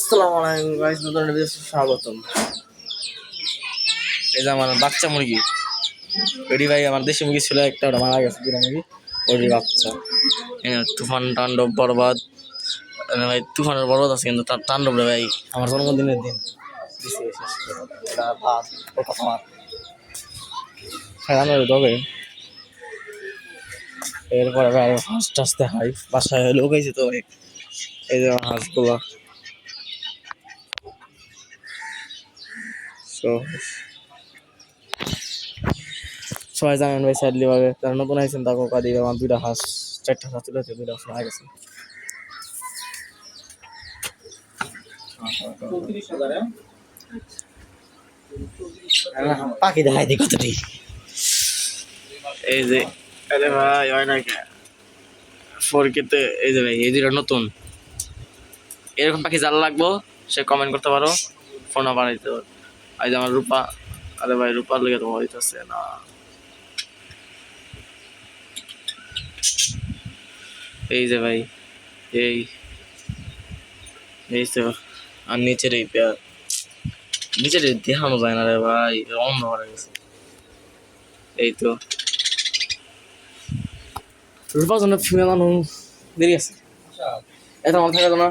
আসসালামু আলাইকুম গাইস, নতুন ভিডিওতে স্বাগতম। এই যে আমার বাচ্চা মুরগি এডি ভাই, আমার দেশি মুরগি ছিল একটা, ওটা মারা গেছে। দুটা মুরগি ওরই বাচ্চা। তুফান তাণ্ডব বরবাদ ভাই, তুফানের বরবাদ আছে কিন্তু তার তাণ্ডব রে ভাই আমার জন্মদিনের দিন দিছে শেষ করে। এটা ভাত ও কথা মার খেলানো তবে এরপরে ভাই হাঁস টাস দেখাই, বাসায় লোক হয়েছে তো ভাই। এই যে হাঁসগুলা সবাই জানেন ভাই, স্যাডলি ভাবে যারা নতুন আইছেন তাকে কাঁদি। আমার দুইটা হাঁস, চারটা হাঁস তুলে দুইটা হাঁস মারা গেছে। পাখি দেখাই দিই কতটি। এই যে আরে ভাই হয় না কে ফোরকেতে, এই যে ভাই এই দুইটা নতুন। এরকম পাখি যারা লাগবো সে কমেন্ট করতে পারো, ফোন বানাইতে পারো। এই যে আমার রূপা, আরে ভাই রূপার লেগে তো হইতেছে না। এই যে ভাই এই এই তো, আর নিচের এই পেয়ার, নিচের দেখানো যায় না রে ভাই, অন্ধ হয়ে গেছে। এই তো রূপার জন্য ফিমেল আনো দেরি আছে। এটা মনে থাকে না।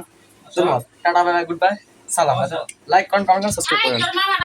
Tata bye bye, good bye, সালাম। লাইক করেন, কমেন্ট করেন, সাবস্ক্রাইব করেন।